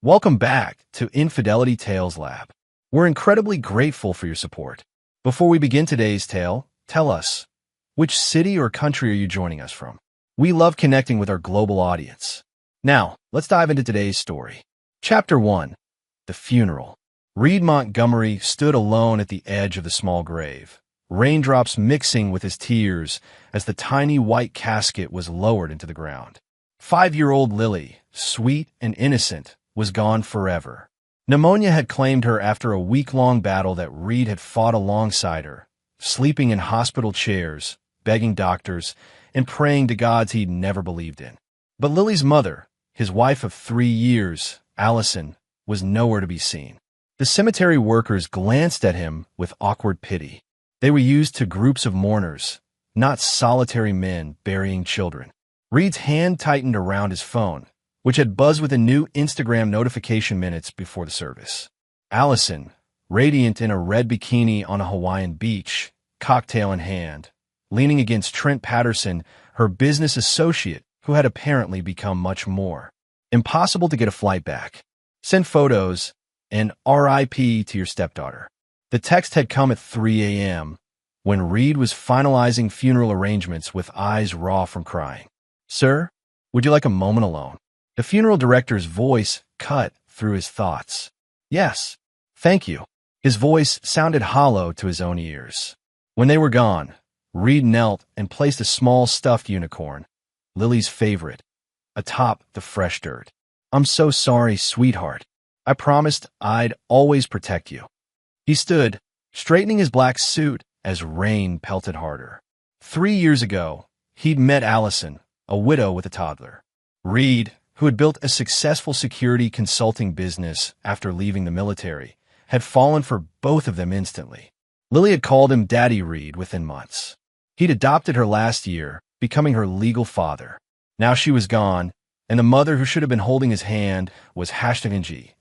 Welcome back to Infidelity Tales Lab. We're incredibly grateful for your support. Before we begin today's tale, tell us, which city or country are you joining us from? We love connecting with our global audience. Now, let's dive into today's story. Chapter 1. The Funeral. Reed Montgomery stood alone at the edge of the small grave, raindrops mixing with his tears as the tiny white casket was lowered into the ground. 5-year-old Lily, sweet and innocent, was gone forever. Pneumonia had claimed her after a week-long battle that Reed had fought alongside her, sleeping in hospital chairs, begging doctors, and praying to gods he'd never believed in. But Lily's mother, his wife of 3 years, Allison, was nowhere to be seen. The cemetery workers glanced at him with awkward pity. They were used to groups of mourners, not solitary men burying children. Reed's hand tightened around his phone, which had buzzed with a new Instagram notification minutes before the service. Allison, radiant in a red bikini on a Hawaiian beach, cocktail in hand, leaning against Trent Patterson, her business associate, who had apparently become much more. Impossible to get a flight back. Send photos and RIP to your stepdaughter. The text had come at 3 a.m. when Reed was finalizing funeral arrangements with eyes raw from crying. Sir, would you like a moment alone? The funeral director's voice cut through his thoughts. Yes, thank you. His voice sounded hollow to his own ears. When they were gone, Reed knelt and placed a small stuffed unicorn, Lily's favorite, atop the fresh dirt. I'm so sorry, sweetheart. I promised I'd always protect you. He stood, straightening his black suit as rain pelted harder. 3 years ago, he'd met Allison, a widow with a toddler. Reed, who had built a successful security consulting business after leaving the military, had fallen for both of them instantly. Lily had called him Daddy Reed within months. He'd adopted her last year, becoming her legal father. Now she was gone, and the mother who should have been holding his hand was #NG,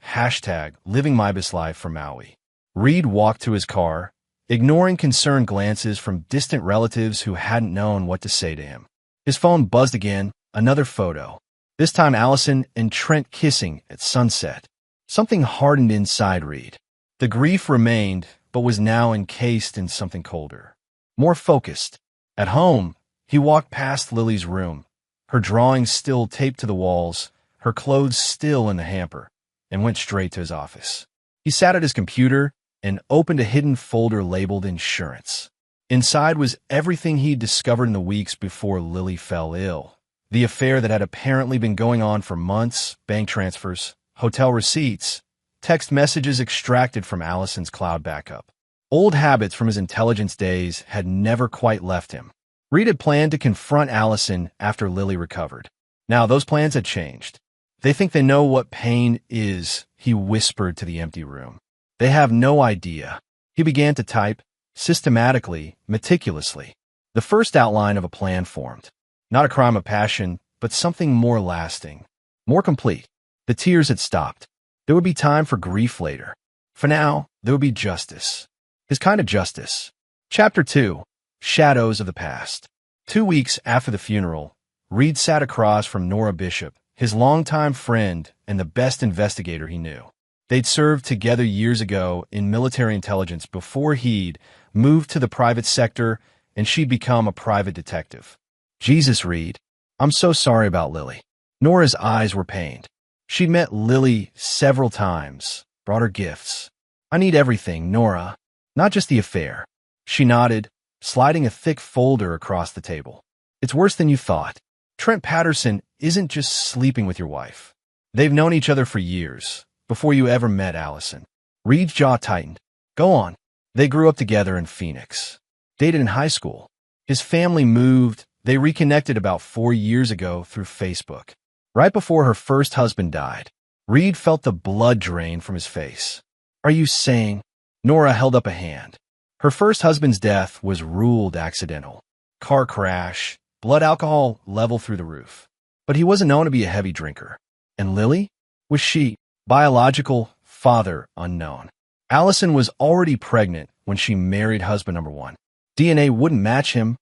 living my best life for Maui. Reed walked to his car, ignoring concerned glances from distant relatives who hadn't known what to say to him. His phone buzzed again, another photo. This time Allison and Trent kissing at sunset. Something hardened inside Reed. The grief remained, but was now encased in something colder, more focused. At home, he walked past Lily's room, her drawings still taped to the walls, her clothes still in the hamper, and went straight to his office. He sat at his computer and opened a hidden folder labeled Insurance. Inside was everything he'd discovered in the weeks before Lily fell ill. The affair that had apparently been going on for months, bank transfers, hotel receipts, text messages extracted from Allison's cloud backup. Old habits from his intelligence days had never quite left him. Reed had planned to confront Allison after Lily recovered. Now those plans had changed. They think they know what pain is, he whispered to the empty room. They have no idea. He began to type, systematically, meticulously. The first outline of a plan formed. Not a crime of passion, but something more lasting, more complete. The tears had stopped. There would be time for grief later. For now, there would be justice. His kind of justice. Chapter 2. Shadows of the Past. 2 weeks after the funeral, Reed sat across from Nora Bishop, his longtime friend and the best investigator he knew. They'd served together years ago in military intelligence before he'd moved to the private sector and she'd become a private detective. Jesus, Reed, I'm so sorry about Lily. Nora's eyes were pained. She'd met Lily several times, brought her gifts. I need everything, Nora, not just the affair. She nodded, sliding a thick folder across the table. It's worse than you thought. Trent Patterson isn't just sleeping with your wife. They've known each other for years, before you ever met Allison. Reed's jaw tightened. Go on. They grew up together in Phoenix. Dated in high school. His family moved. They reconnected about 4 years ago through Facebook. Right before her first husband died, Reed felt the blood drain from his face. Are you saying? Nora held up a hand. Her first husband's death was ruled accidental. Car crash, blood alcohol level through the roof. But he wasn't known to be a heavy drinker. And Lily? Was she? Biological father unknown. Allison was already pregnant when she married husband number 1. DNA wouldn't match him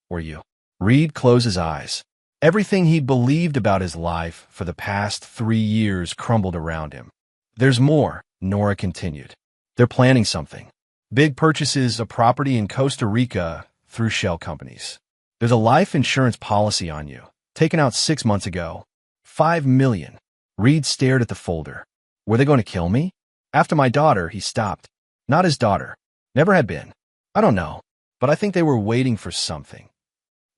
or you. Reed closed his eyes. Everything he believed about his life for the past 3 years crumbled around him. There's more, Nora continued. They're planning something. Big purchases of property in Costa Rica through shell companies. There's a life insurance policy on you, taken out 6 months ago. $5 million. Reed stared at the folder. Were they going to kill me? After my daughter, he stopped. Not his daughter. Never had been. I don't know, but I think they were waiting for something.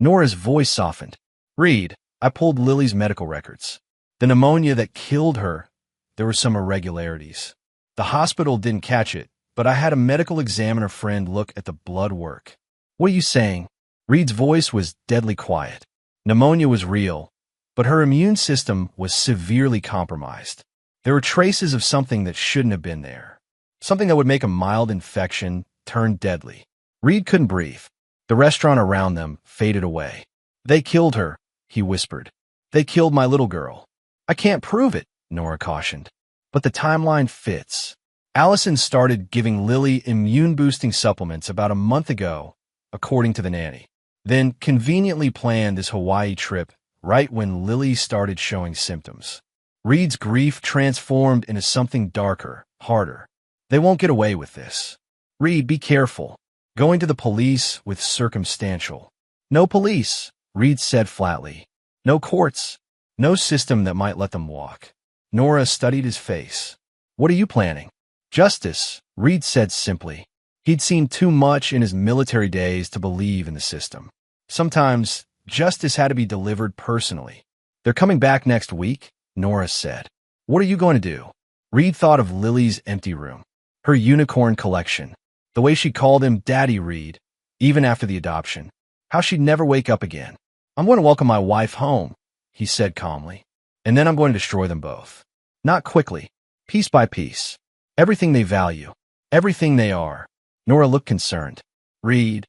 Nora's voice softened. Reed, I pulled Lily's medical records. The pneumonia that killed her, there were some irregularities. The hospital didn't catch it, but I had a medical examiner friend look at the blood work. What are you saying? Reed's voice was deadly quiet. Pneumonia was real, but her immune system was severely compromised. There were traces of something that shouldn't have been there. Something that would make a mild infection turn deadly. Reed couldn't breathe. The restaurant around them faded away. They killed her, he whispered. They killed my little girl. I can't prove it, Nora cautioned. But the timeline fits. Allison started giving Lily immune-boosting supplements about a month ago, according to the nanny. Then conveniently planned this Hawaii trip right when Lily started showing symptoms. Reed's grief transformed into something darker, harder. They won't get away with this. Reed, be careful. Going to the police with circumstantial. No police, Reed said flatly. No courts. No system that might let them walk. Nora studied his face. What are you planning? Justice, Reed said simply. He'd seen too much in his military days to believe in the system. Sometimes, justice had to be delivered personally. They're coming back next week, Nora said. What are you going to do? Reed thought of Lily's empty room. Her unicorn collection. The way she called him Daddy Reed, even after the adoption. How she'd never wake up again. I'm going to welcome my wife home, he said calmly. And then I'm going to destroy them both. Not quickly. Piece by piece. Everything they value. Everything they are. Nora looked concerned. Reed,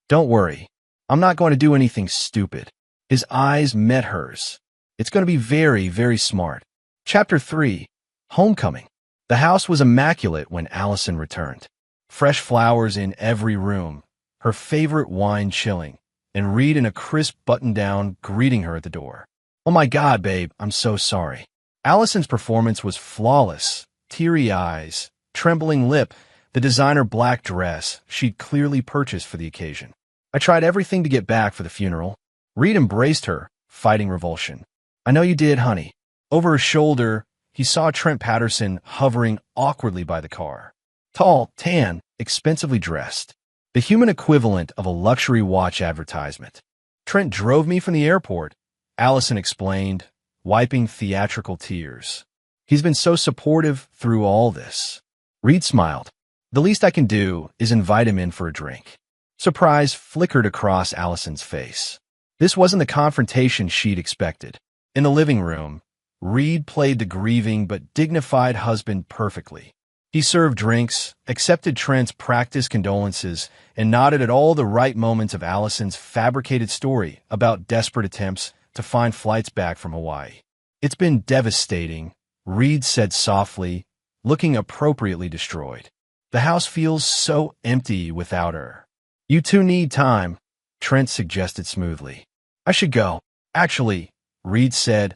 don't worry. I'm not going to do anything stupid. His eyes met hers. It's going to be very, very smart. Chapter 3. Homecoming. The house was immaculate when Allison returned. Fresh flowers in every room, her favorite wine chilling, and Reed in a crisp button-down greeting her at the door. Oh my God, babe, I'm so sorry. Allison's performance was flawless. Teary eyes, trembling lip, the designer black dress she'd clearly purchased for the occasion. I tried everything to get back for the funeral. Reed embraced her, fighting revulsion. I know you did, honey. Over his shoulder, he saw Trent Patterson hovering awkwardly by the car. Tall, tan, expensively dressed. The human equivalent of a luxury watch advertisement. Trent drove me from the airport, Allison explained, wiping theatrical tears. He's been so supportive through all this. Reed smiled. The least I can do is invite him in for a drink. Surprise flickered across Allison's face. This wasn't the confrontation she'd expected. In the living room, Reed played the grieving but dignified husband perfectly. He served drinks, accepted Trent's practiced condolences, and nodded at all the right moments of Allison's fabricated story about desperate attempts to find flights back from Hawaii. It's been devastating, Reed said softly, looking appropriately destroyed. The house feels so empty without her. You two need time, Trent suggested smoothly. I should go. Actually, Reed said,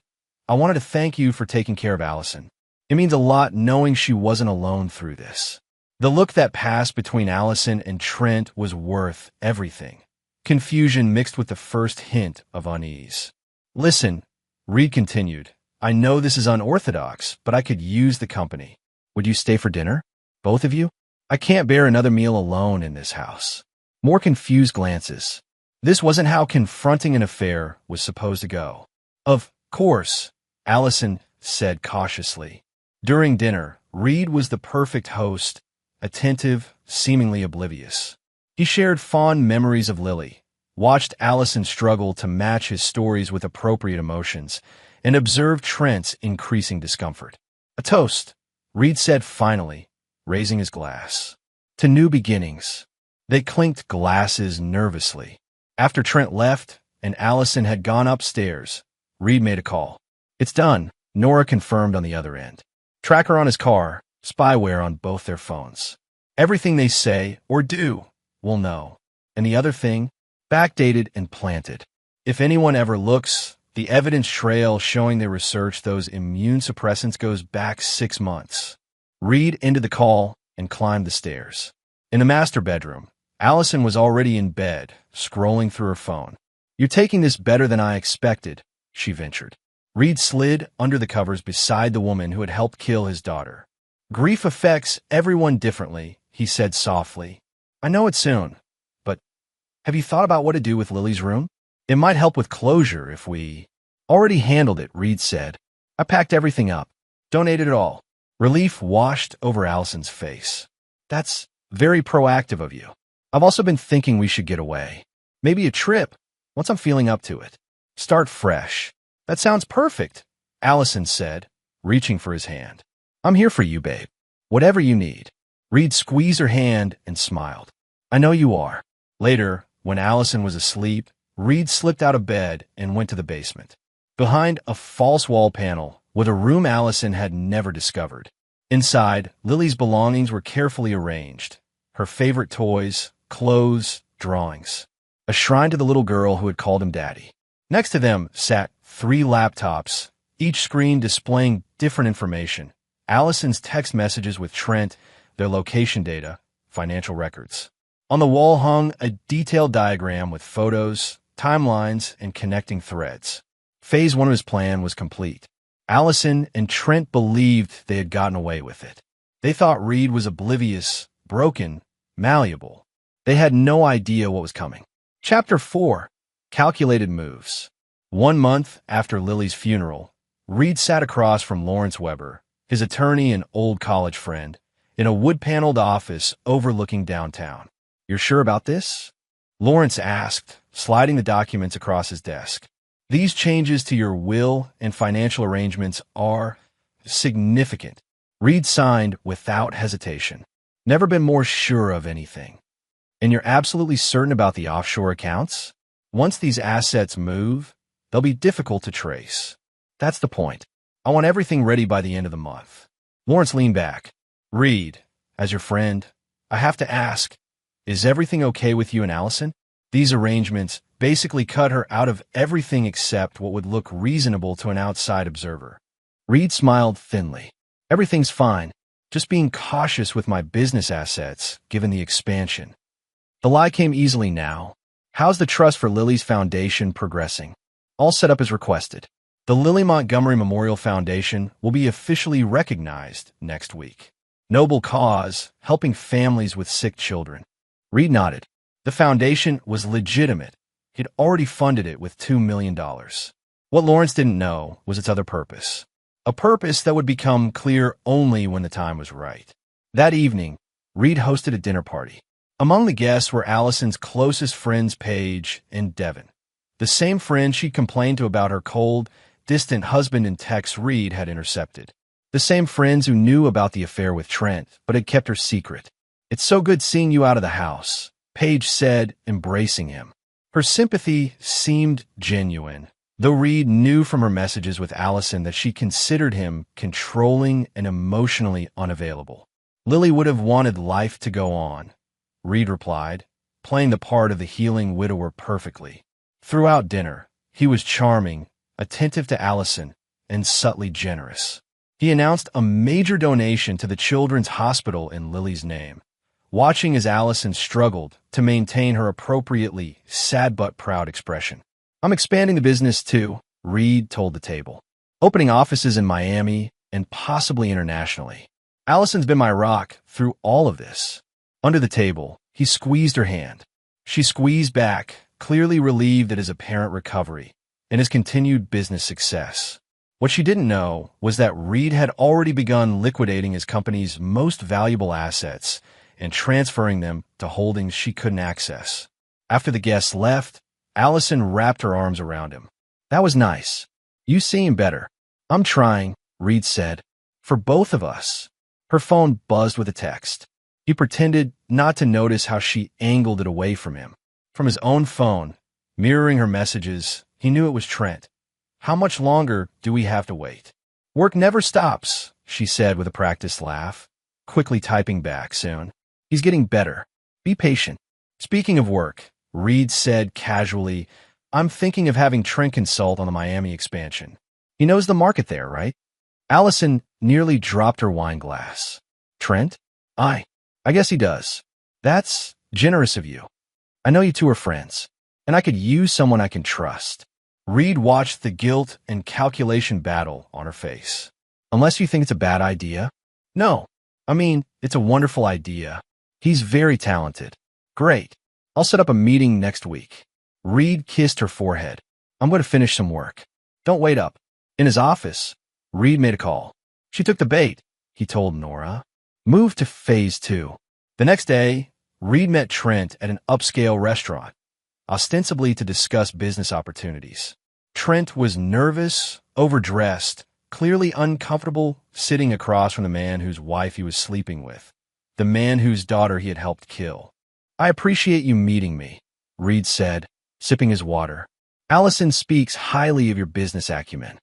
I wanted to thank you for taking care of Allison. It means a lot knowing she wasn't alone through this. The look that passed between Allison and Trent was worth everything. Confusion mixed with the first hint of unease. Listen, Reed continued, I know this is unorthodox, but I could use the company. Would you stay for dinner? Both of you? I can't bear another meal alone in this house. More confused glances. This wasn't how confronting an affair was supposed to go. Of course, Allison said cautiously. During dinner, Reed was the perfect host, attentive, seemingly oblivious. He shared fond memories of Lily, watched Allison struggle to match his stories with appropriate emotions, and observed Trent's increasing discomfort. A toast, Reed said finally, raising his glass. To new beginnings. They clinked glasses nervously. After Trent left and Allison had gone upstairs, Reed made a call. It's done, Nora confirmed on the other end. Tracker on his car, spyware on both their phones. Everything they say or do, we'll know. And the other thing, backdated and planted. If anyone ever looks The evidence trail showing they researched those immune suppressants goes back 6 months. Reed ended the call and climbed the stairs. In the master bedroom, Allison was already in bed, scrolling through her phone. "You're taking this better than I expected," she ventured. Reed slid under the covers beside the woman who had helped kill his daughter. "Grief affects everyone differently," he said softly. "I know it soon, but have you thought about what to do with Lily's room? It might help with closure if we—" "Already handled it," Reed said. "I packed everything up. Donated it all." Relief washed over Allison's face. "That's very proactive of you. I've also been thinking we should get away. Maybe a trip, once I'm feeling up to it. Start fresh." "That sounds perfect," Allison said, reaching for his hand. "I'm here for you, babe. Whatever you need." Reed squeezed her hand and smiled. "I know you are." Later, when Allison was asleep, Reed slipped out of bed and went to the basement. Behind a false wall panel was a room Allison had never discovered. Inside, Lily's belongings were carefully arranged. Her favorite toys, clothes, drawings. A shrine to the little girl who had called him daddy. Next to them sat 3 laptops, each screen displaying different information. Allison's text messages with Trent, their location data, financial records. On the wall hung a detailed diagram with photos, timelines, and connecting threads. Phase 1 of his plan was complete. Allison and Trent believed they had gotten away with it. They thought Reed was oblivious, broken, malleable. They had no idea what was coming. Chapter 4. Calculated Moves. 1 month after Lily's funeral, Reed sat across from Lawrence Weber, his attorney and old college friend, in a wood-paneled office overlooking downtown. "You're sure about this?" Lawrence asked, sliding the documents across his desk. "These changes to your will and financial arrangements are significant." Reed signed without hesitation. "Never been more sure of anything." "And you're absolutely certain about the offshore accounts? Once these assets move, they'll be difficult to trace." "That's the point. I want everything ready by the end of the month." Lawrence leaned back. "Reed, as your friend, I have to ask, is everything okay with you and Allison? These arrangements basically cut her out of everything except what would look reasonable to an outside observer." Reed smiled thinly. "Everything's fine. Just being cautious with my business assets, given the expansion." The lie came easily now. "How's the trust for Lily's foundation progressing?" "All set up as requested. The Lily Montgomery Memorial Foundation will be officially recognized next week. Noble cause, helping families with sick children." Reed nodded. The foundation was legitimate. He'd already funded it with $2 million. What Lawrence didn't know was its other purpose. A purpose that would become clear only when the time was right. That evening, Reed hosted a dinner party. Among the guests were Allison's closest friends Paige and Devin. The same friend she complained to about her cold, distant husband and texts Reed had intercepted. The same friends who knew about the affair with Trent, but had kept her secret. "It's so good seeing you out of the house," Paige said, embracing him. Her sympathy seemed genuine, though Reed knew from her messages with Allison that she considered him controlling and emotionally unavailable. "Lily would have wanted life to go on," Reed replied, playing the part of the healing widower perfectly. Throughout dinner, he was charming, attentive to Allison, and subtly generous. He announced a major donation to the Children's Hospital in Lily's name, watching as Allison struggled to maintain her appropriately sad but proud expression. "I'm expanding the business too," Reed told the table. "Opening offices in Miami and possibly internationally. Allison's been my rock through all of this." Under the table, he squeezed her hand. She squeezed back, clearly relieved at his apparent recovery and his continued business success. What she didn't know was that Reed had already begun liquidating his company's most valuable assets and transferring them to holdings she couldn't access. After the guests left, Allison wrapped her arms around him. "That was nice. You seem better." "I'm trying," Reed said. "For both of us." Her phone buzzed with a text. He pretended not to notice how she angled it away from him. From his own phone, mirroring her messages, he knew it was Trent. "How much longer do we have to wait?" "Work never stops," she said with a practiced laugh, quickly typing back soon. "He's getting better. Be patient." Speaking of work, Reed said casually, I'm thinking of having Trent consult on the Miami expansion. He knows the market there, right? Allison nearly dropped her wine glass. Trent? I guess he does. That's generous of you. I know you two are friends, and I could use someone I can trust. Reed watched the guilt and calculation battle on her face. Unless you think it's a bad idea? No. I mean, it's a wonderful idea. He's very talented. Great. I'll set up a meeting next week. Reed kissed her forehead. I'm going to finish some work. Don't wait up. In his office, Reed made a call. She took the bait, he told Nora. Move to phase 2. The next day, Reed met Trent at an upscale restaurant, ostensibly to discuss business opportunities. Trent was nervous, overdressed, clearly uncomfortable sitting across from the man whose wife he was sleeping with, the man whose daughter he had helped kill. I appreciate you meeting me, Reed said, sipping his water. Allison speaks highly of your business acumen.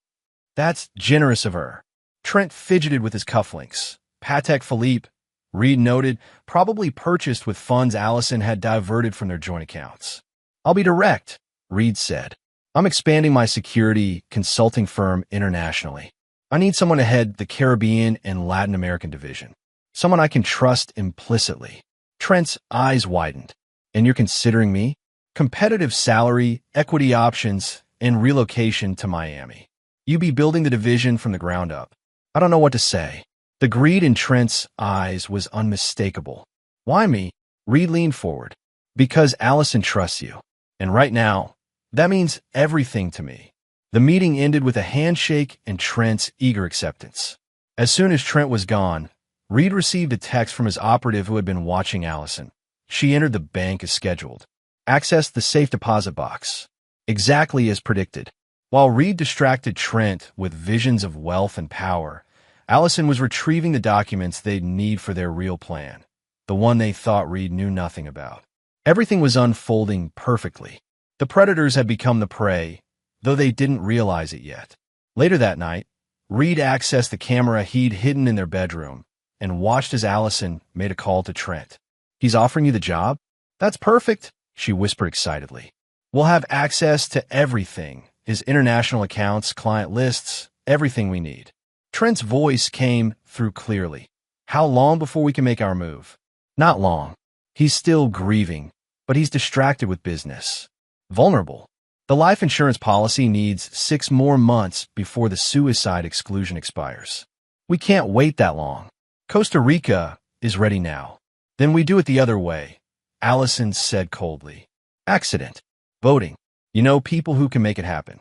That's generous of her. Trent fidgeted with his cufflinks. Patek Philippe, Reed noted, probably purchased with funds Allison had diverted from their joint accounts. I'll be direct, Reed said. I'm expanding my security consulting firm internationally. I need someone to head the Caribbean and Latin American division. Someone I can trust implicitly. Trent's eyes widened. And you're considering me? Competitive salary, equity options, and relocation to Miami. You be building the division from the ground up. I don't know what to say. The greed in Trent's eyes was unmistakable. Why me? Reed leaned forward. Because Allison trusts you. And right now, that means everything to me. The meeting ended with a handshake and Trent's eager acceptance. As soon as Trent was gone, Reed received a text from his operative who had been watching Allison. She entered the bank as scheduled. Accessed the safe deposit box. Exactly as predicted. While Reed distracted Trent with visions of wealth and power, Allison was retrieving the documents they'd need for their real plan, the one they thought Reed knew nothing about. Everything was unfolding perfectly. The predators had become the prey, though they didn't realize it yet. Later that night, Reed accessed the camera he'd hidden in their bedroom and watched as Allison made a call to Trent. He's offering you the job? That's perfect, she whispered excitedly. We'll have access to everything, his international accounts, client lists, everything we need. Trent's voice came through clearly. How long before we can make our move? Not long. He's still grieving, but he's distracted with business. Vulnerable. The life insurance policy needs 6 more months before the suicide exclusion expires. We can't wait that long. Costa Rica is ready now. Then we do it the other way, Allison said coldly. Accident. Voting. You know people who can make it happen.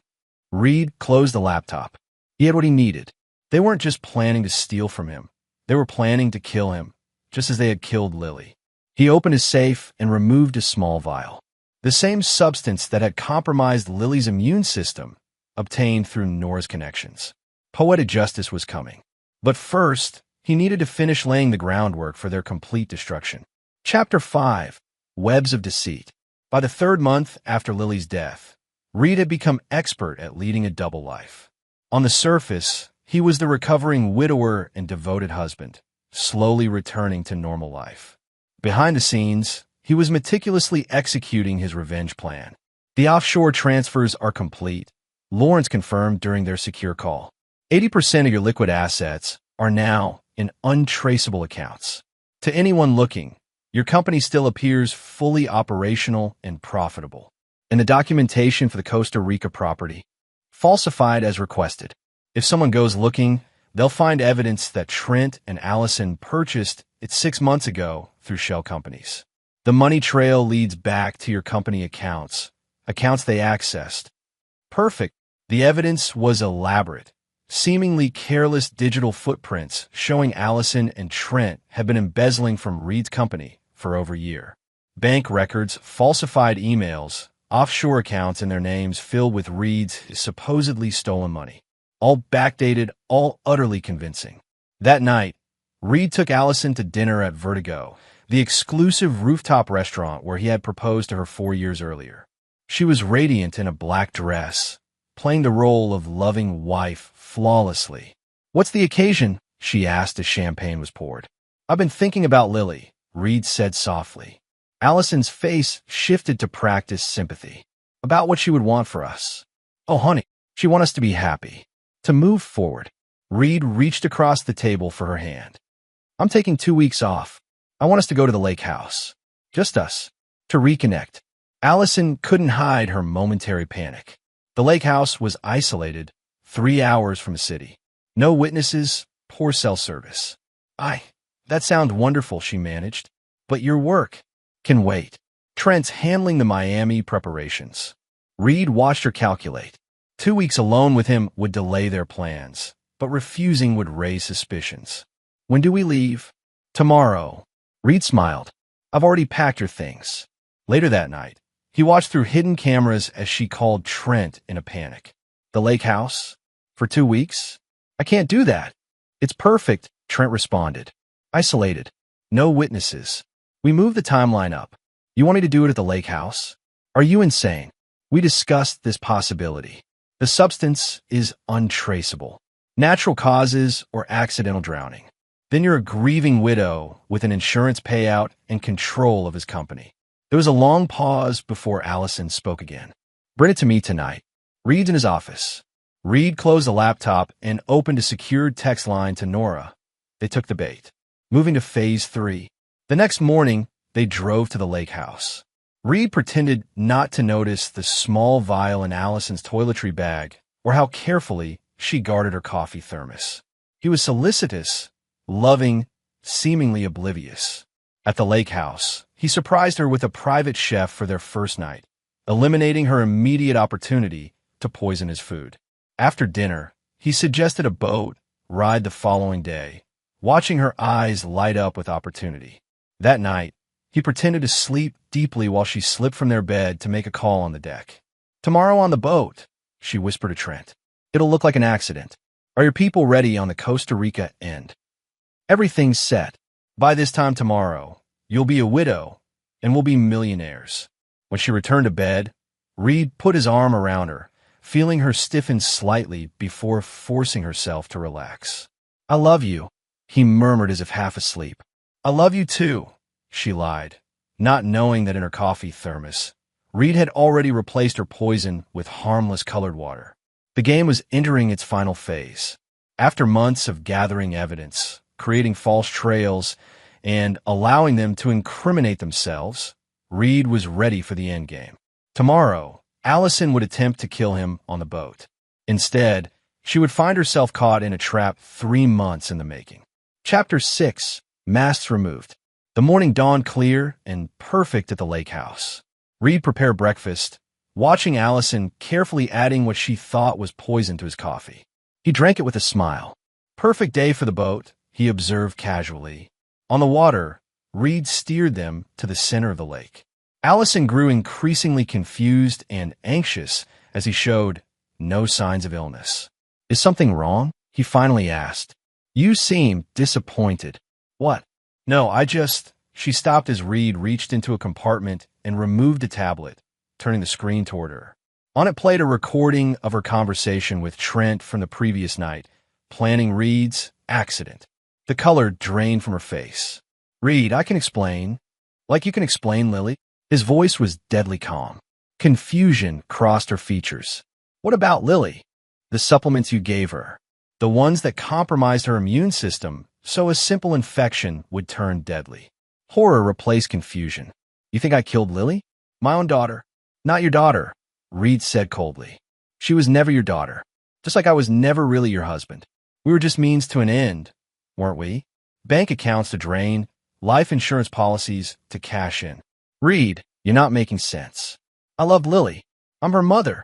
Reed closed the laptop. He had what he needed. They weren't just planning to steal from him. They were planning to kill him, just as they had killed Lily. He opened his safe and removed a small vial. The same substance that had compromised Lily's immune system, obtained through Nora's connections. Poetic justice was coming. But first, he needed to finish laying the groundwork for their complete destruction. Chapter 5. Webs of Deceit. By the 3rd month after Lily's death, Reed had become expert at leading a double life. On the surface, he was the recovering widower and devoted husband, slowly returning to normal life. Behind the scenes, he was meticulously executing his revenge plan. The offshore transfers are complete, Lawrence confirmed during their secure call. 80% of your liquid assets are now in untraceable accounts. To anyone looking, your company still appears fully operational and profitable. And the documentation for the Costa Rica property, falsified as requested. If someone goes looking, they'll find evidence that Trent and Allison purchased it 6 months ago through shell companies. The money trail leads back to your company accounts they accessed. Perfect. The evidence was elaborate, seemingly careless digital footprints showing Allison and Trent had been embezzling from Reed's company for over a year. Bank records, falsified emails, offshore accounts in their names filled with Reed's supposedly stolen money. All backdated, all utterly convincing. That night, Reed took Allison to dinner at Vertigo, the exclusive rooftop restaurant where he had proposed to her 4 years earlier. She was radiant in a black dress, playing the role of loving wife flawlessly. What's the occasion? She asked as champagne was poured. I've been thinking about Lily, Reed said softly. Allison's face shifted to practice sympathy. about what she would want for us. Oh, honey, she wants us to be happy, to move forward. Reed reached across the table for her hand. I'm taking 2 weeks off. I want us to go to the lake house. Just us. To reconnect. Allison couldn't hide her momentary panic. The lake house was isolated, 3 hours from the city. No witnesses, poor cell service. That sounds wonderful, she managed. But your work can wait. Trent's handling the Miami preparations. Reed watched her calculate. 2 weeks alone with him would delay their plans, but refusing would raise suspicions. When do we leave? Tomorrow. Reed smiled. I've already packed your things. Later that night, he watched through hidden cameras as she called Trent in a panic. The lake house? For 2 weeks? I can't do that. It's perfect, Trent responded. Isolated. No witnesses. We moved the timeline up. You want me to do it at the lake house? Are you insane? We discussed this possibility. The substance is untraceable. Natural causes or accidental drowning. Then you're a grieving widow with an insurance payout and control of his company. There was a long pause before Allison spoke again. Bring it to me tonight. Reed's in his office. Reed closed the laptop and opened a secured text line to Nora. They took the bait. Moving to phase 3. The next morning, they drove to the lake house. Reed pretended not to notice the small vial in Allison's toiletry bag or how carefully she guarded her coffee thermos. He was solicitous, loving, seemingly oblivious. At the lake house, he surprised her with a private chef for their first night, eliminating her immediate opportunity to poison his food. After dinner, he suggested a boat ride the following day, watching her eyes light up with opportunity. That night, he pretended to sleep deeply while she slipped from their bed to make a call on the deck. Tomorrow on the boat, she whispered to Trent. It'll look like an accident. Are your people ready on the Costa Rica end? Everything's set. By this time tomorrow, you'll be a widow, and we'll be millionaires. When she returned to bed, Reed put his arm around her, feeling her stiffen slightly before forcing herself to relax. I love you, he murmured as if half asleep. I love you too, she lied, not knowing that in her coffee thermos, Reed had already replaced her poison with harmless colored water. The game was entering its final phase. After months of gathering evidence, creating false trails, and allowing them to incriminate themselves, Reed was ready for the endgame. Tomorrow, Allison would attempt to kill him on the boat. Instead, she would find herself caught in a trap 3 months in the making. Chapter 6. Masks removed. The morning dawned clear and perfect at the lake house. Reed prepared breakfast, watching Allison carefully adding what she thought was poison to his coffee. He drank it with a smile. Perfect day for the boat, he observed casually. On the water, Reed steered them to the center of the lake. Allison grew increasingly confused and anxious as he showed no signs of illness. Is something wrong? He finally asked. You seem disappointed. What? No, She stopped as Reed reached into a compartment and removed a tablet, turning the screen toward her. On it played a recording of her conversation with Trent from the previous night, planning Reed's accident. The color drained from her face. Reed, I can explain. Like you can explain, Lily? His voice was deadly calm. Confusion crossed her features. What about Lily? The supplements you gave her. The ones that compromised her immune system, so a simple infection would turn deadly. Horror replaced confusion. You think I killed Lily? My own daughter. Not your daughter, Reed said coldly. She was never your daughter. Just like I was never really your husband. We were just means to an end, weren't we? Bank accounts to drain, life insurance policies to cash in. Reed, you're not making sense. I love Lily. I'm her mother.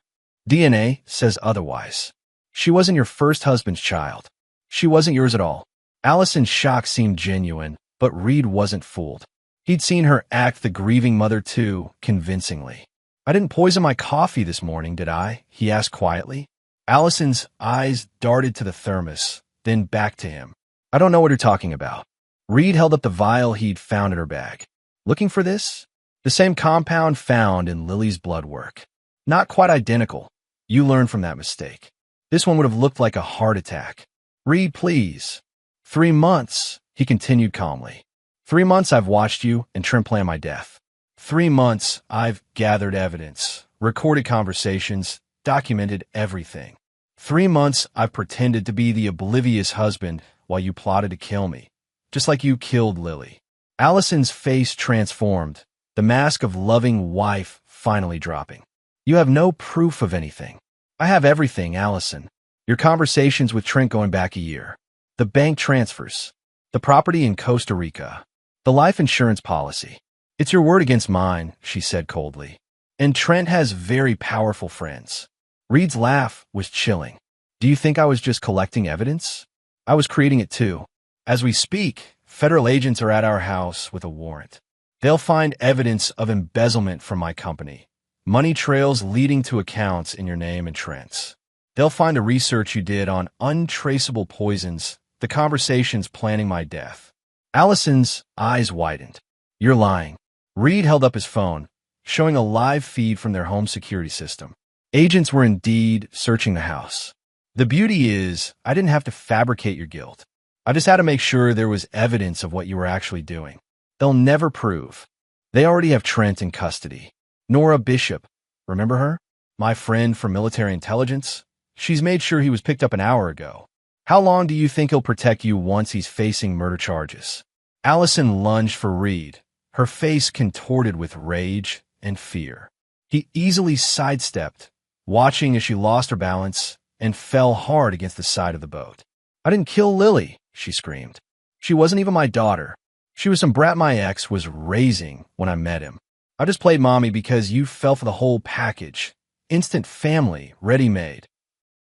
DNA says otherwise. She wasn't your first husband's child. She wasn't yours at all. Allison's shock seemed genuine, but Reed wasn't fooled. He'd seen her act the grieving mother too, convincingly. I didn't poison my coffee this morning, did I? He asked quietly. Allison's eyes darted to the thermos, then back to him. I don't know what you're talking about. Reed held up the vial he'd found in her bag. Looking for this? The same compound found in Lily's blood work. Not quite identical. You learned from that mistake. This one would have looked like a heart attack. Reed, please. 3 months, he continued calmly. 3 months I've watched you and Trent plan my death. 3 months I've gathered evidence, recorded conversations, documented everything. 3 months I've pretended to be the oblivious husband while you plotted to kill me, just like you killed Lily. Allison's face transformed, the mask of loving wife finally dropping. You have no proof of anything. I have everything, Allison. Your conversations with Trent going back a year. The bank transfers. The property in Costa Rica. The life insurance policy. It's your word against mine, she said coldly. And Trent has very powerful friends. Reed's laugh was chilling. Do you think I was just collecting evidence? I was creating it too. As we speak, federal agents are at our house with a warrant. They'll find evidence of embezzlement from my company. Money trails leading to accounts in your name and Trent's. They'll find the research you did on untraceable poisons, the conversations planning my death. Allison's eyes widened. You're lying. Reed held up his phone, showing a live feed from their home security system. Agents were indeed searching the house. The beauty is, I didn't have to fabricate your guilt. I just had to make sure there was evidence of what you were actually doing. They'll never prove. They already have Trent in custody. Nora Bishop, remember her? My friend from military intelligence? She's made sure he was picked up an hour ago. How long do you think he'll protect you once he's facing murder charges? Allison lunged for Reed, her face contorted with rage and fear. He easily sidestepped, watching as she lost her balance and fell hard against the side of the boat. I didn't kill Lily, she screamed. She wasn't even my daughter. She was some brat my ex was raising when I met him. I just played mommy because you fell for the whole package. Instant family, ready-made.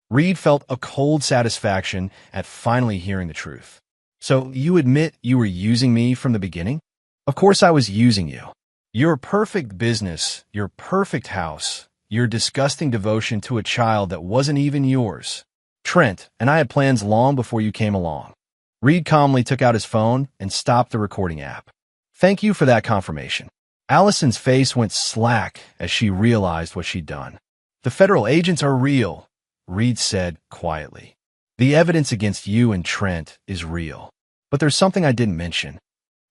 Reed felt a cold satisfaction at finally hearing the truth. So you admit you were using me from the beginning? Of course I was using you. Your perfect business, your perfect house, your disgusting devotion to a child that wasn't even yours. Trent and I had plans long before you came along. Reed calmly took out his phone and stopped the recording app. Thank you for that confirmation. Allison's face went slack as she realized what she'd done. The federal agents are real, Reed said quietly. The evidence against you and Trent is real. But there's something I didn't mention.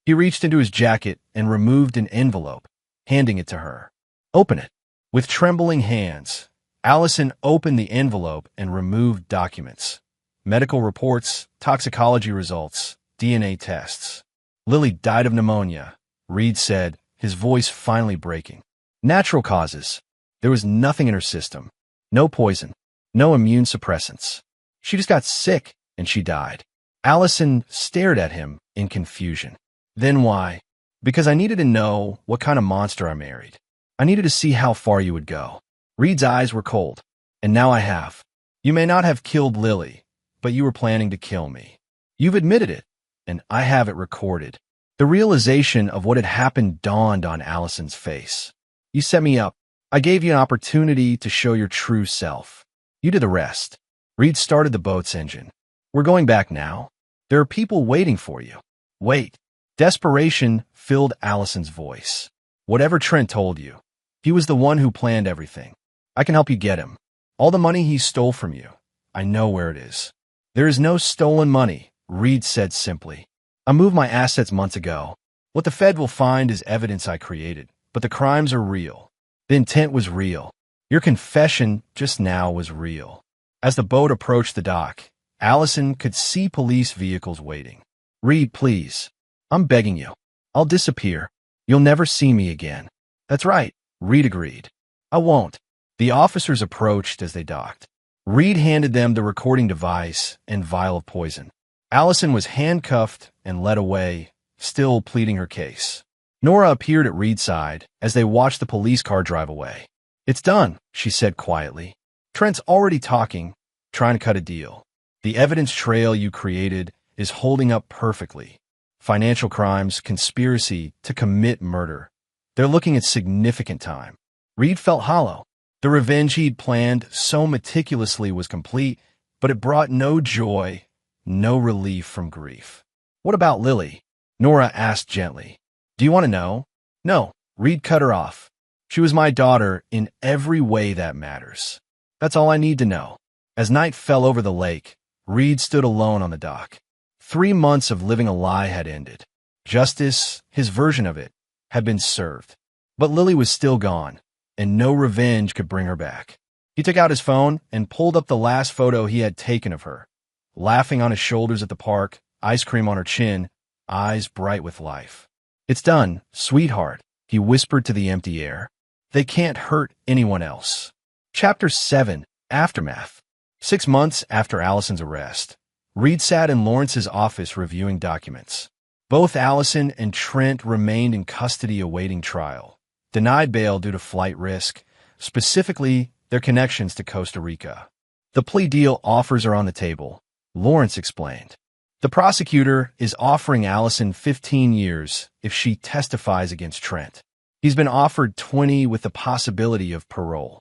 He reached into his jacket and removed an envelope, handing it to her. Open it. With trembling hands, Allison opened the envelope and removed documents. Medical reports, toxicology results, DNA tests. Lily died of pneumonia, Reed said, his voice finally breaking. Natural causes. There was nothing in her system. No poison. No immune suppressants. She just got sick and she died. Allison stared at him in confusion. Then why? Because I needed to know what kind of monster I married. I needed to see how far you would go. Reed's eyes were cold. And now I have. You may not have killed Lily, but you were planning to kill me. You've admitted it, and I have it recorded. The realization of what had happened dawned on Allison's face. You set me up. I gave you an opportunity to show your true self. You did the rest. Reed started the boat's engine. We're going back now. There are people waiting for you. Wait. Desperation filled Allison's voice. Whatever Trent told you, he was the one who planned everything. I can help you get him. All the money he stole from you, I know where it is. There is no stolen money, Reed said simply. I moved my assets months ago. What the Fed will find is evidence I created, but the crimes are real. The intent was real. Your confession just now was real. As the boat approached the dock, Allison could see police vehicles waiting. Reed, please. I'm begging you. I'll disappear. You'll never see me again. That's right, Reed agreed. I won't. The officers approached as they docked. Reed handed them the recording device and vial of poison. Allison was handcuffed and led away, still pleading her case. Nora appeared at Reed's side as they watched the police car drive away. It's done, she said quietly. Trent's already talking, trying to cut a deal. The evidence trail you created is holding up perfectly. Financial crimes, conspiracy to commit murder. They're looking at significant time. Reed felt hollow. The revenge he'd planned so meticulously was complete, but it brought no joy, no relief from grief. What about Lily? Nora asked gently. Do you want to know? No, Reed cut her off. She was my daughter in every way that matters. That's all I need to know. As night fell over the lake, Reed stood alone on the dock. 3 months of living a lie had ended. Justice, his version of it, had been served. But Lily was still gone, and no revenge could bring her back. He took out his phone and pulled up the last photo he had taken of her, laughing on his shoulders at the park, ice cream on her chin, eyes bright with life. "It's done, sweetheart," he whispered to the empty air. "They can't hurt anyone else." Chapter 7. Aftermath. 6 months after Allison's arrest, Reed sat in Lawrence's office reviewing documents. Both Allison and Trent remained in custody awaiting trial, denied bail due to flight risk, specifically their connections to Costa Rica. "The plea deal offers are on the table," Lawrence explained. "The prosecutor is offering Allison 15 years if she testifies against Trent. He's been offered 20 with the possibility of parole."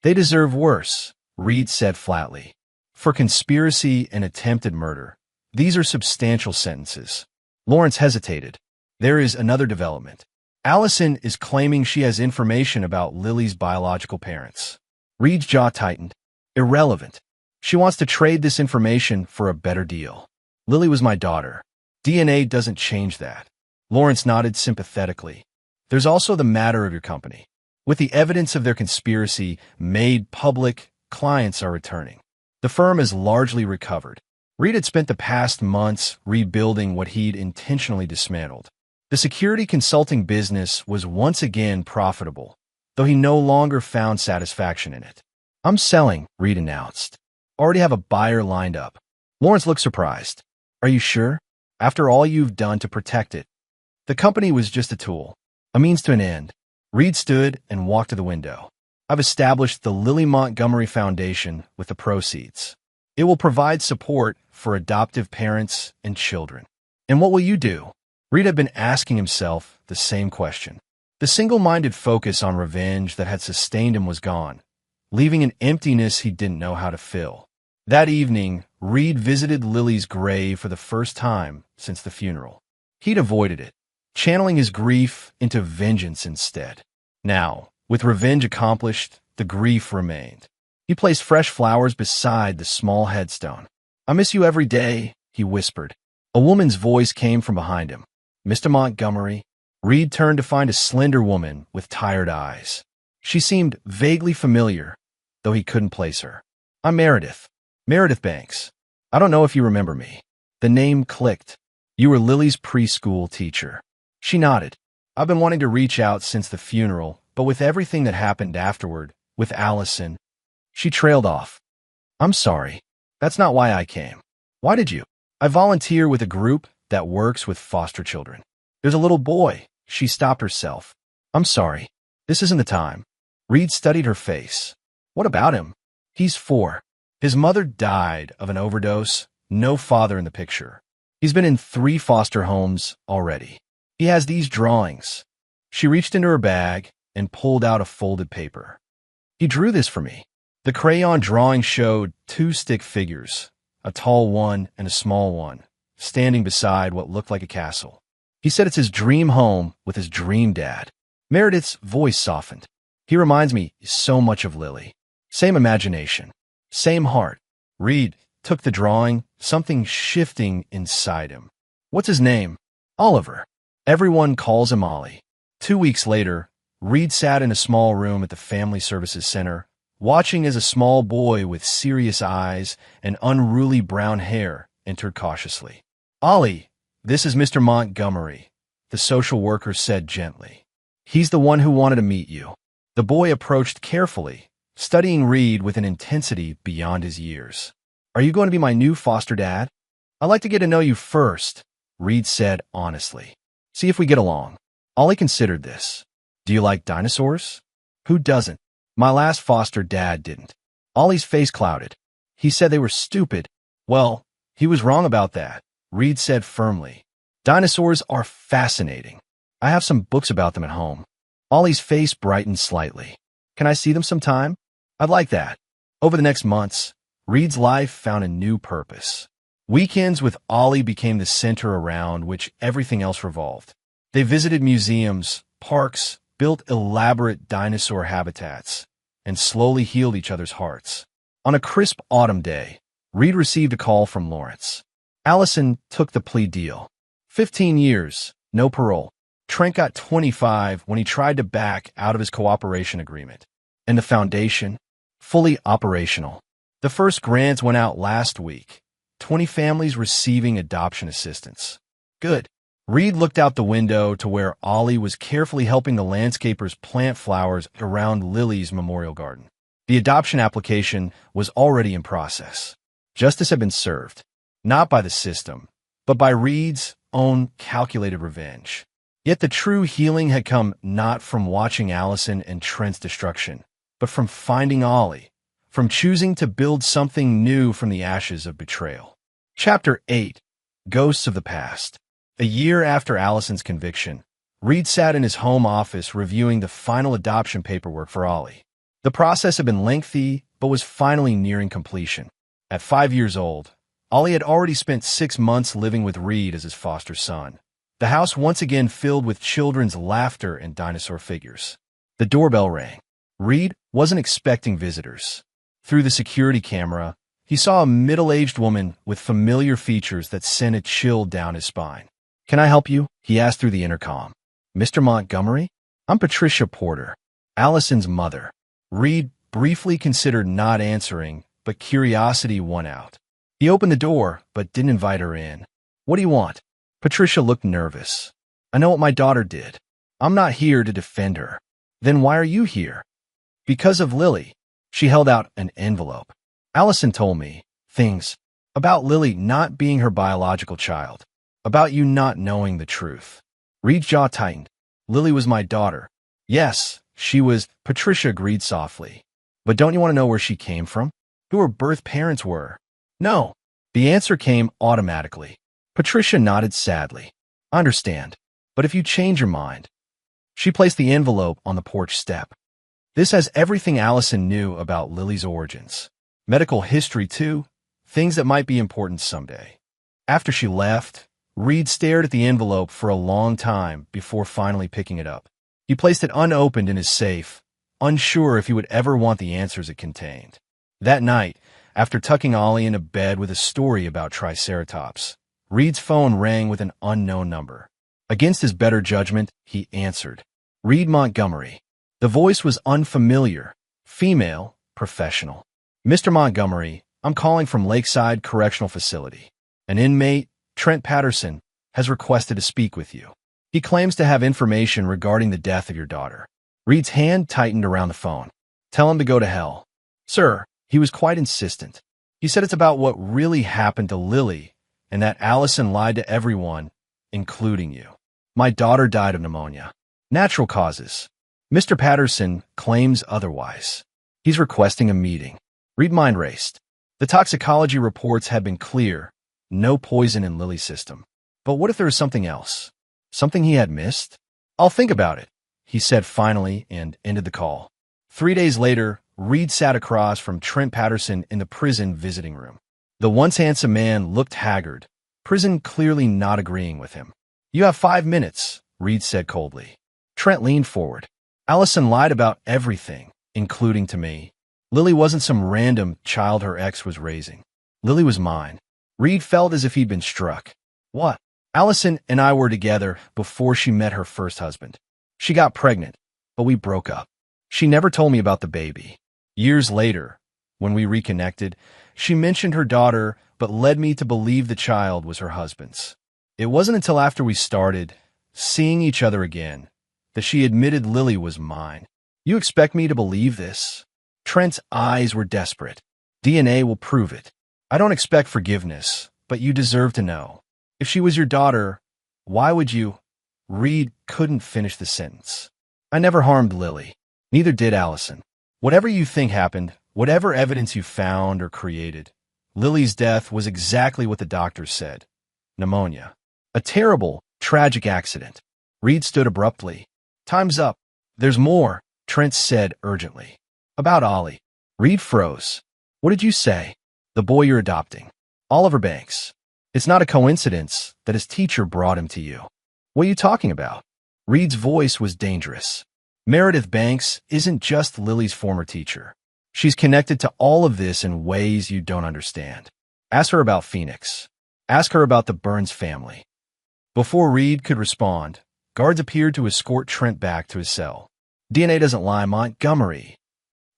"They deserve worse," Reed said flatly. "For conspiracy and attempted murder, these are substantial sentences." Lawrence hesitated. "There is another development. Allison is claiming she has information about Lily's biological parents." Reed's jaw tightened. "Irrelevant. She wants to trade this information for a better deal. Lily was my daughter. DNA doesn't change that." Lawrence nodded sympathetically. "There's also the matter of your company. With the evidence of their conspiracy made public, clients are returning. The firm is largely recovered." Reed had spent the past months rebuilding what he'd intentionally dismantled. The security consulting business was once again profitable, though he no longer found satisfaction in it. "I'm selling," Reed announced. "Already have a buyer lined up." Lawrence looked surprised. "Are you sure? After all you've done to protect it?" "The company was just a tool, a means to an end." Reed stood and walked to the window. "I've established the Lily Montgomery Foundation with the proceeds. It will provide support for adoptive parents and children." "And what will you do?" Reed had been asking himself the same question. The single-minded focus on revenge that had sustained him was gone, leaving an emptiness he didn't know how to fill. That evening, Reed visited Lily's grave for the first time since the funeral. He'd avoided it, channeling his grief into vengeance instead. Now, with revenge accomplished, the grief remained. He placed fresh flowers beside the small headstone. "I miss you every day," he whispered. A woman's voice came from behind him. "Mr. Montgomery?" Reed turned to find a slender woman with tired eyes. She seemed vaguely familiar, though he couldn't place her. "I'm Meredith. Meredith Banks. I don't know if you remember me." The name clicked. "You were Lily's preschool teacher." She nodded. "I've been wanting to reach out since the funeral, but with everything that happened afterward, with Allison..." She trailed off. "I'm sorry. That's not why I came." "Why did you?" "I volunteer with a group that works with foster children. There's a little boy." She stopped herself. "I'm sorry. This isn't the time." Reed studied her face. "What about him?" "He's 4. His mother died of an overdose. No father in the picture. He's been in 3 foster homes already. He has these drawings." She reached into her bag and pulled out a folded paper. "He drew this for me." The crayon drawing showed 2 stick figures, a tall one and a small one, standing beside what looked like a castle. He said it's his dream home with his dream dad. Meredith's voice softened. "He reminds me so much of Lily. Same imagination. Same heart." Reed took the drawing, something shifting inside him. "What's his name?" "Oliver. Everyone calls him Ollie." 2 weeks later, Reed sat in a small room at the Family Services Center, watching as a small boy with serious eyes and unruly brown hair entered cautiously. "Ollie, this is Mr. Montgomery," the social worker said gently. "He's the one who wanted to meet you." The boy approached carefully, studying Reed with an intensity beyond his years. "Are you going to be my new foster dad?" "I'd like to get to know you first," Reed said honestly. "See if we get along." Ollie considered this. "Do you like dinosaurs?" "Who doesn't? My last foster dad didn't." Ollie's face clouded. "He said they were stupid." "Well, he was wrong about that," Reed said firmly. "Dinosaurs are fascinating. I have some books about them at home." Ollie's face brightened slightly. "Can I see them sometime?" "I'd like that." Over the next months, Reed's life found a new purpose. Weekends with Ollie became the center around which everything else revolved. They visited museums, parks, built elaborate dinosaur habitats, and slowly healed each other's hearts. On a crisp autumn day, Reed received a call from Lawrence. Allison took the plea deal. 15 years, no parole. Trent got 25 when he tried to back out of his cooperation agreement. And the foundation? Fully operational. The first grants went out last week. 20 families receiving adoption assistance. Good. Reed looked out the window to where Ollie was carefully helping the landscapers plant flowers around Lily's memorial garden. The adoption application was already in process. Justice had been served, not by the system, but by Reed's own calculated revenge. Yet the true healing had come not from watching Allison and Trent's destruction, but from finding Ollie, from choosing to build something new from the ashes of betrayal. Chapter 8. Ghosts of the Past. A year after Allison's conviction, Reed sat in his home office reviewing the final adoption paperwork for Ollie. The process had been lengthy, but was finally nearing completion. At 5 years old, Ollie had already spent 6 months living with Reed as his foster son. The house once again filled with children's laughter and dinosaur figures. The doorbell rang. Reed wasn't expecting visitors. Through the security camera, he saw a middle-aged woman with familiar features that sent a chill down his spine. "Can I help you?" he asked through the intercom. "Mr. Montgomery? I'm Patricia Porter, Allison's mother." Reed briefly considered not answering, but curiosity won out. He opened the door, but didn't invite her in. "What do you want?" Patricia looked nervous. "I know what my daughter did. I'm not here to defend her." "Then why are you here?" "Because of Lily." She held out an envelope. "Allison told me things about Lily not being her biological child, about you not knowing the truth." Reed's jaw tightened. "Lily was my daughter." "Yes, she was," Patricia agreed softly. "But don't you want to know where she came from? Who her birth parents were?" "No." The answer came automatically. Patricia nodded sadly. "I understand. But if you change your mind." She placed the envelope on the porch step. "This has everything Allison knew about Lily's origins. Medical history, too. Things that might be important someday." After she left, Reed stared at the envelope for a long time before finally picking it up. He placed it unopened in his safe, unsure if he would ever want the answers it contained. That night, after tucking Ollie into bed with a story about Triceratops, Reed's phone rang with an unknown number. Against his better judgment, he answered. Reed Montgomery. The voice was unfamiliar, female, professional. "Mr. Montgomery, I'm calling from Lakeside Correctional Facility. An inmate, Trent Patterson, has requested to speak with you. He claims to have information regarding the death of your daughter." Reed's hand tightened around the phone. "Tell him to go to hell." "Sir," he was quite insistent. "He said it's about what really happened to Lily and that Allison lied to everyone, including you. My daughter died of pneumonia. Natural causes. Mr. Patterson claims otherwise. He's requesting a meeting." Reed's mind raced. The toxicology reports had been clear. No poison in Lily's system. But what if there was something else? Something he had missed? "I'll think about it," he said finally and ended the call. 3 days later, Reed sat across from Trent Patterson in the prison visiting room. The once handsome man looked haggard, prison clearly not agreeing with him. "You have 5 minutes," Reed said coldly. Trent leaned forward. "Allison lied about everything, including to me. Lily wasn't some random child her ex was raising. Lily was mine." Reed felt as if he'd been struck. "What?" "Allison and I were together before she met her first husband. She got pregnant, but we broke up. She never told me about the baby. Years later, when we reconnected, she mentioned her daughter but led me to believe the child was her husband's. It wasn't until after we started seeing each other again that she admitted Lily was mine." "You expect me to believe this?" Trent's eyes were desperate. "DNA will prove it. I don't expect forgiveness, but you deserve to know. If she was your daughter, why would you—" Reed couldn't finish the sentence. "I never harmed Lily. Neither did Allison. Whatever you think happened, whatever evidence you found or created, Lily's death was exactly what the doctors said. Pneumonia. A terrible, tragic accident." Reed stood abruptly. "Time's up." "There's more," Trent said urgently. "About Ollie." Reed froze. "What did you say?" "The boy you're adopting. Oliver Banks. It's not a coincidence that his teacher brought him to you." "What are you talking about?" Reed's voice was dangerous. "Meredith Banks isn't just Lily's former teacher. She's connected to all of this in ways you don't understand. Ask her about Phoenix. Ask her about the Burns family." Before Reed could respond, Guards appeared to escort Trent back to his cell. DNA doesn't lie, Montgomery.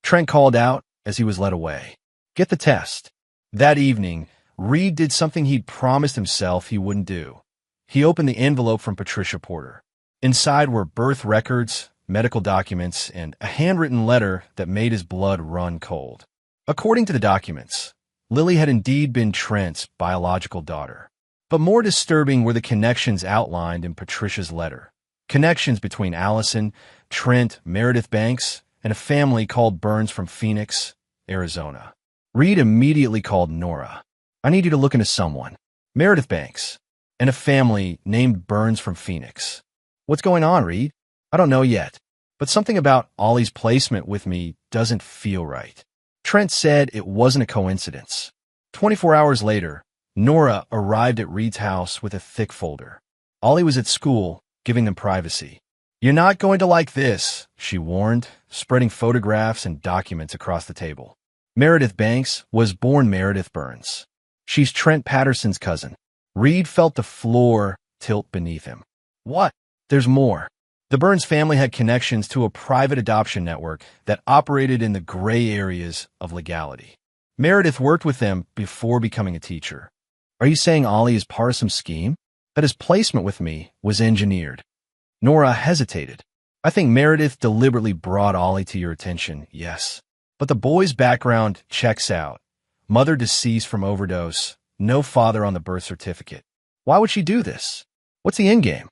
Trent called out as he was led away. Get the test. That evening, Reed did something he'd promised himself he wouldn't do. He opened the envelope from Patricia Porter. Inside were birth records, medical documents, and a handwritten letter that made his blood run cold. According to the documents, Lily had indeed been Trent's biological daughter. But more disturbing were the connections outlined in Patricia's letter. Connections between Allison, Trent, Meredith Banks, and a family called Burns from Phoenix, Arizona. Reed immediately called Nora. I need you to look into someone. Meredith Banks, and a family named Burns from Phoenix. What's going on, Reed? I don't know yet, but something about Ollie's placement with me doesn't feel right. Trent said it wasn't a coincidence. 24 hours later, Nora arrived at Reed's house with a thick folder. Ollie was at school, giving them privacy. You're not going to like this, she warned, spreading photographs and documents across the table. Meredith Banks was born Meredith Burns. She's Trent Patterson's cousin. Reed felt the floor tilt beneath him. What? There's more. The Burns family had connections to a private adoption network that operated in the gray areas of legality. Meredith worked with them before becoming a teacher. Are you saying Ollie is part of some scheme? That his placement with me was engineered? Nora hesitated. I think Meredith deliberately brought Ollie to your attention, yes. But the boy's background checks out. Mother deceased from overdose, no father on the birth certificate. Why would she do this? What's the endgame?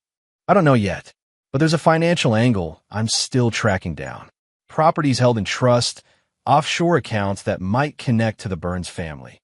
I don't know yet, but there's a financial angle I'm still tracking down. Properties held in trust, offshore accounts that might connect to the Burns family.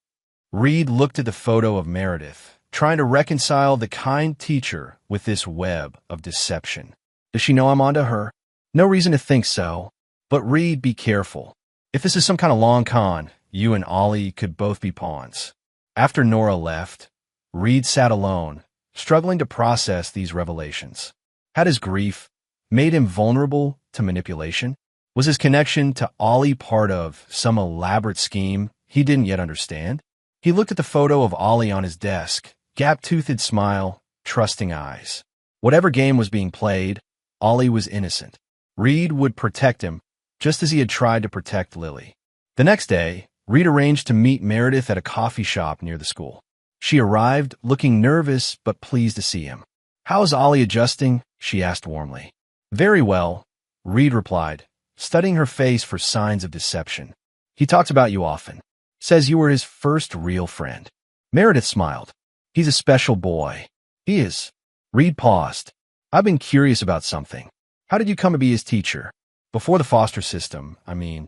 Reed looked at the photo of Meredith, trying to reconcile the kind teacher with this web of deception. Does she know I'm onto her? No reason to think so. But Reed, be careful. If this is some kind of long con, you and Ollie could both be pawns. After Nora left, Reed sat alone, struggling to process these revelations. Had his grief made him vulnerable to manipulation? Was his connection to Ollie part of some elaborate scheme he didn't yet understand? He looked at the photo of Ollie on his desk, gap-toothed smile, trusting eyes. Whatever game was being played, Ollie was innocent. Reed would protect him, just as he had tried to protect Lily. The next day, Reed arranged to meet Meredith at a coffee shop near the school. She arrived, looking nervous but pleased to see him. How is Ollie adjusting? She asked warmly. Very well, Reed replied, studying her face for signs of deception. He talks about you often. Says you were his first real friend. Meredith smiled. He's a special boy. He is. Reed paused. I've been curious about something. How did you come to be his teacher? Before the foster system, I mean.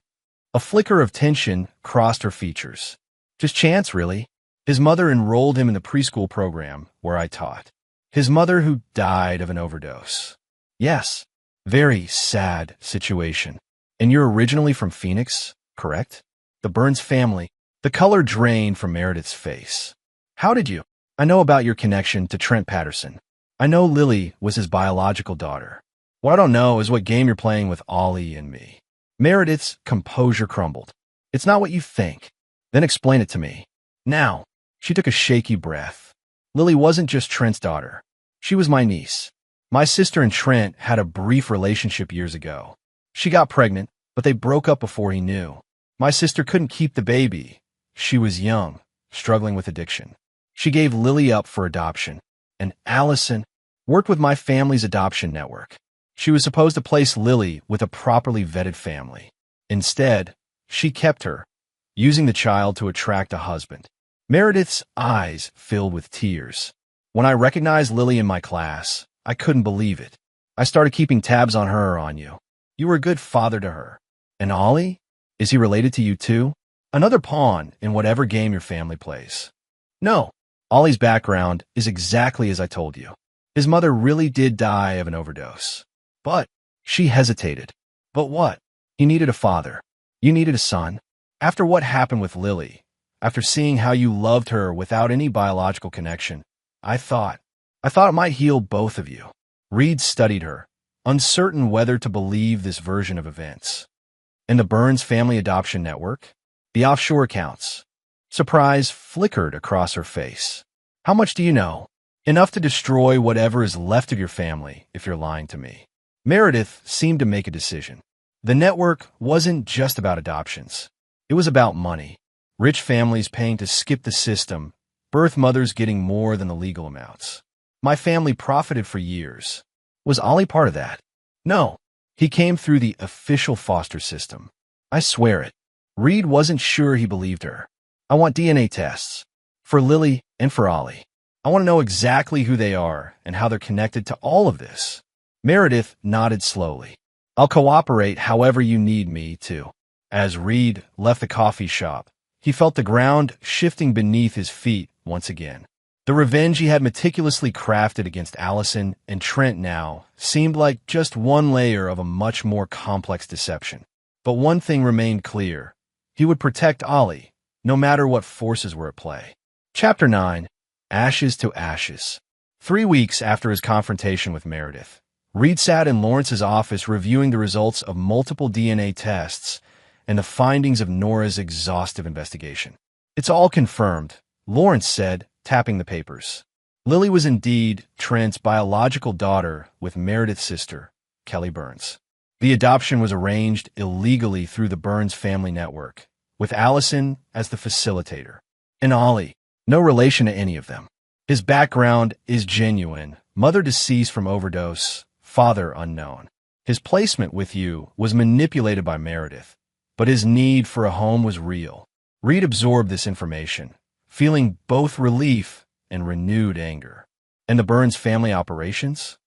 A flicker of tension crossed her features. Just chance, really. His mother enrolled him in the preschool program where I taught. His mother who died of an overdose. Yes. Very sad situation. And you're originally from Phoenix, correct? The Burns family. The color drained from Meredith's face. How did you? I know about your connection to Trent Patterson. I know Lily was his biological daughter. What I don't know is what game you're playing with Ollie and me. Meredith's composure crumbled. It's not what you think. Then explain it to me. Now. She took a shaky breath. Lily wasn't just Trent's daughter. She was my niece. My sister and Trent had a brief relationship years ago. She got pregnant, but they broke up before he knew. My sister couldn't keep the baby. She was young, struggling with addiction. She gave Lily up for adoption, and Allison worked with my family's adoption network. She was supposed to place Lily with a properly vetted family. Instead, she kept her, using the child to attract a husband. Meredith's eyes filled with tears. When I recognized Lily in my class, I couldn't believe it. I started keeping tabs on her or on you. You were a good father to her. And Ollie? Is he related to you too? Another pawn in whatever game your family plays. No. Ollie's background is exactly as I told you. His mother really did die of an overdose. But she hesitated. But what? He needed a father. You needed a son. After what happened with Lily, after seeing how you loved her without any biological connection, I thought it might heal both of you. Reed studied her, uncertain whether to believe this version of events. In the Burns family adoption network, the offshore accounts. Surprise flickered across her face. How much do you know? Enough to destroy whatever is left of your family if you're lying to me. Meredith seemed to make a decision. The network wasn't just about adoptions. It was about money. Rich families paying to skip the system, birth mothers getting more than the legal amounts. My family profited for years. Was Ollie part of that? No. He came through the official foster system. I swear it. Reed wasn't sure he believed her. I want DNA tests. For Lily and for Ollie. I want to know exactly who they are and how they're connected to all of this. Meredith nodded slowly. I'll cooperate however you need me to. As Reed left the coffee shop, he felt the ground shifting beneath his feet once again. The revenge he had meticulously crafted against Allison and Trent now seemed like just one layer of a much more complex deception. But one thing remained clear. He would protect Ollie, no matter what forces were at play. Chapter 9. Ashes to Ashes. 3 weeks after his confrontation with Meredith, Reed sat in Lawrence's office reviewing the results of multiple DNA tests and the findings of Nora's exhaustive investigation. It's all confirmed, Lawrence said, tapping the papers. Lily was indeed Trent's biological daughter with Meredith's sister, Kelly Burns. The adoption was arranged illegally through the Burns family network, with Allison as the facilitator. And Ollie, no relation to any of them. His background is genuine, mother deceased from overdose, father unknown. His placement with you was manipulated by Meredith, but his need for a home was real. Reed absorbed this information, feeling both relief and renewed anger. And the Burns family operations?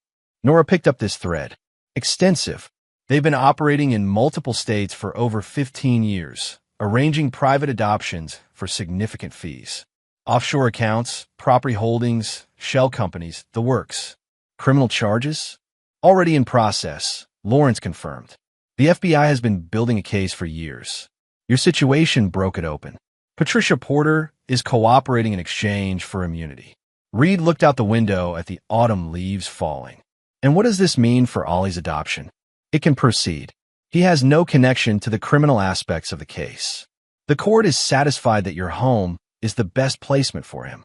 Nora picked up this thread. Extensive. They've been operating in multiple states for over 15 years, arranging private adoptions for significant fees. Offshore accounts, property holdings, shell companies, the works. Criminal charges? Already in process, Lawrence confirmed. The FBI has been building a case for years. Your situation broke it open. Patricia Porter is cooperating in exchange for immunity. Reed looked out the window at the autumn leaves falling. And what does this mean for Ollie's adoption? It can proceed. He has no connection to the criminal aspects of the case. The court is satisfied that your home is the best placement for him.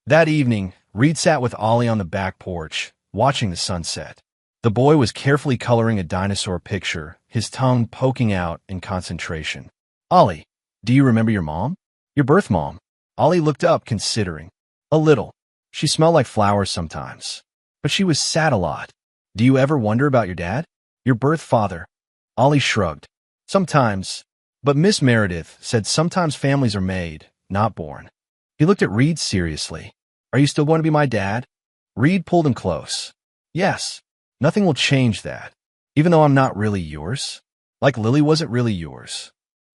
That evening, Reed sat with Ollie on the back porch, watching the sunset. The boy was carefully coloring a dinosaur picture, his tongue poking out in concentration. Ollie, do you remember your mom? Your birth mom? Ollie looked up, considering. A little. She smelled like flowers sometimes. But she was sad a lot. Do you ever wonder about your dad? Your birth father? Ollie shrugged. Sometimes. But Miss Meredith said sometimes families are made, not born. He looked at Reed seriously. Are you still going to be my dad? Reed pulled him close. Yes. Nothing will change that. Even though I'm not really yours. Like Lily wasn't really yours.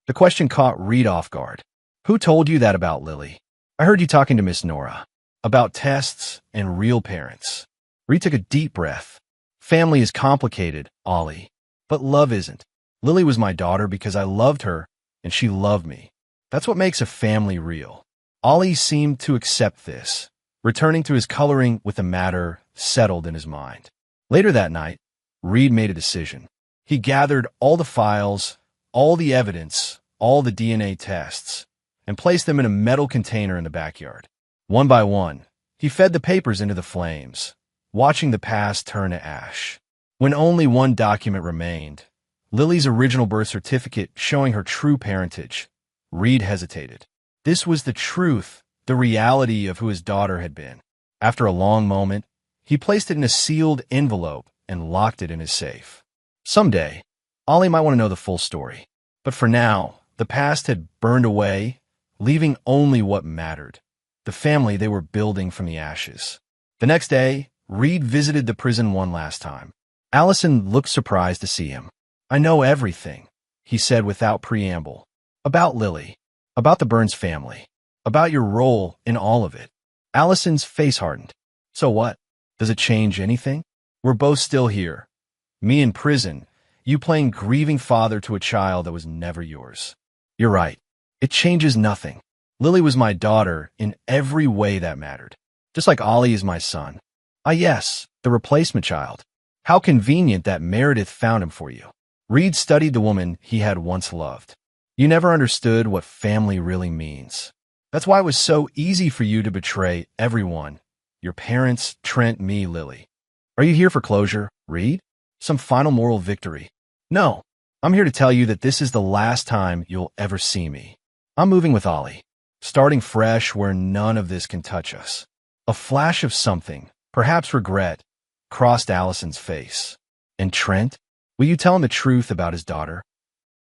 The question caught Reed off guard. Who told you that about Lily? I heard you talking to Miss Nora. About tests and real parents. Reed took a deep breath. Family is complicated, Ollie. But love isn't. Lily was my daughter because I loved her and she loved me. That's what makes a family real. Ollie seemed to accept this, returning to his coloring with the matter settled in his mind. Later that night, Reed made a decision. He gathered all the files, all the evidence, all the DNA tests, and placed them in a metal container in the backyard. One by one, he fed the papers into the flames, watching the past turn to ash. When only one document remained, Lily's original birth certificate showing her true parentage, Reed hesitated. This was the truth, the reality of who his daughter had been. After a long moment, he placed it in a sealed envelope and locked it in his safe. Someday, Ollie might want to know the full story. But for now, the past had burned away, leaving only what mattered, the family they were building from the ashes. The next day, Reed visited the prison one last time. Allison looked surprised to see him. I know everything, he said without preamble. About Lily, about the Burns family, about your role in all of it. Allison's face hardened. So what? Does it change anything? We're both still here. Me in prison, you playing grieving father to a child that was never yours. You're right. It changes nothing. Lily was my daughter in every way that mattered. Just like Ollie is my son. Ah yes, the replacement child. How convenient that Meredith found him for you. Reed studied the woman he had once loved. You never understood what family really means. That's why it was so easy for you to betray everyone, Your parents, Trent, me, Lily. Are you here for closure, Reed? Some final moral victory? No. I'm here to tell you that this is the last time you'll ever see me. I'm moving with Ollie, starting fresh where none of this can touch us. A flash of something, perhaps regret, crossed Allison's face. And Trent? Will you tell him the truth about his daughter?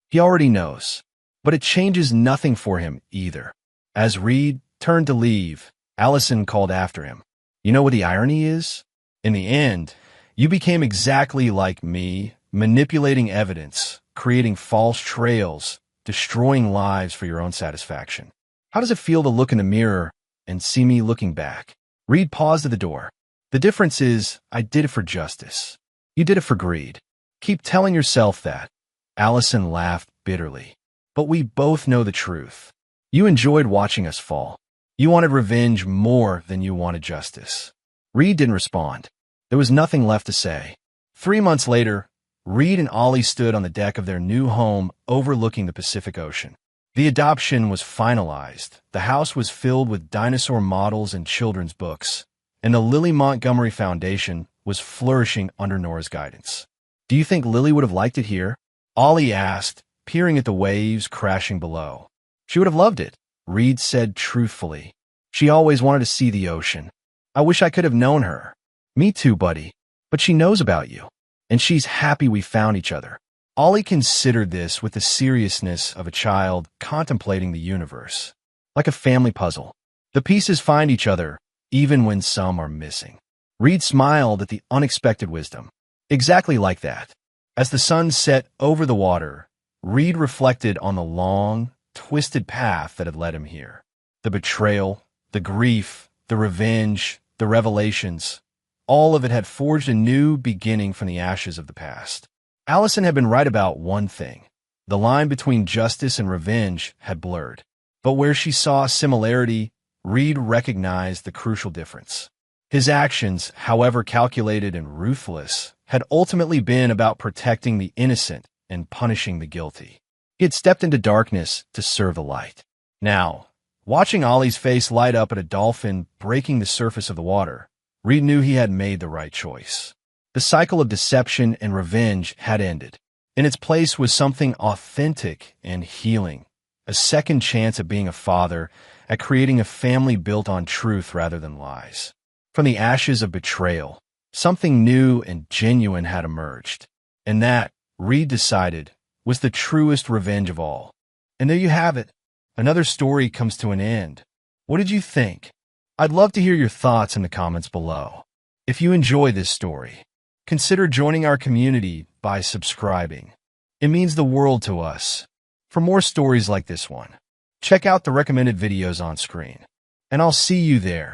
He already knows, but it changes nothing for him either. As Reed turned to leave, Allison called after him. You know what the irony is? In the end, you became exactly like me, manipulating evidence, creating false trails, destroying lives for your own satisfaction. How does it feel to look in the mirror and see me looking back? Reed paused at the door. The difference is, I did it for justice. You did it for greed. Keep telling yourself that. Allison laughed bitterly. But we both know the truth. You enjoyed watching us fall. You wanted revenge more than you wanted justice. Reed didn't respond. There was nothing left to say. 3 months later, Reed and Ollie stood on the deck of their new home overlooking the Pacific Ocean. The adoption was finalized. The house was filled with dinosaur models and children's books, and the Lily Montgomery Foundation was flourishing under Nora's guidance. Do you think Lily would have liked it here? Ollie asked, peering at the waves crashing below. She would have loved it, Reed said truthfully. She always wanted to see the ocean. I wish I could have known her. Me too, buddy. But she knows about you, and she's happy we found each other. Ollie considered this with the seriousness of a child contemplating the universe. Like a family puzzle. The pieces find each other, even when some are missing. Reed smiled at the unexpected wisdom. Exactly like that. As the sun set over the water, Reed reflected on the long, twisted path that had led him here. The betrayal, the grief, the revenge, the revelations, all of it had forged a new beginning from the ashes of the past. Allison had been right about one thing. The line between justice and revenge had blurred. But where she saw similarity, Reed recognized the crucial difference. His actions, however calculated and ruthless, had ultimately been about protecting the innocent and punishing the guilty. He had stepped into darkness to serve the light. Now, watching Ollie's face light up at a dolphin breaking the surface of the water, Reed knew he had made the right choice. The cycle of deception and revenge had ended. In its place was something authentic and healing, a second chance at being a father, at creating a family built on truth rather than lies. From the ashes of betrayal, something new and genuine had emerged. And that, Reed decided, was the truest revenge of all. And there you have it. Another story comes to an end. What did you think? I'd love to hear your thoughts in the comments below. If you enjoy this story, consider joining our community by subscribing. It means the world to us. For more stories like this one, check out the recommended videos on screen. And I'll see you there.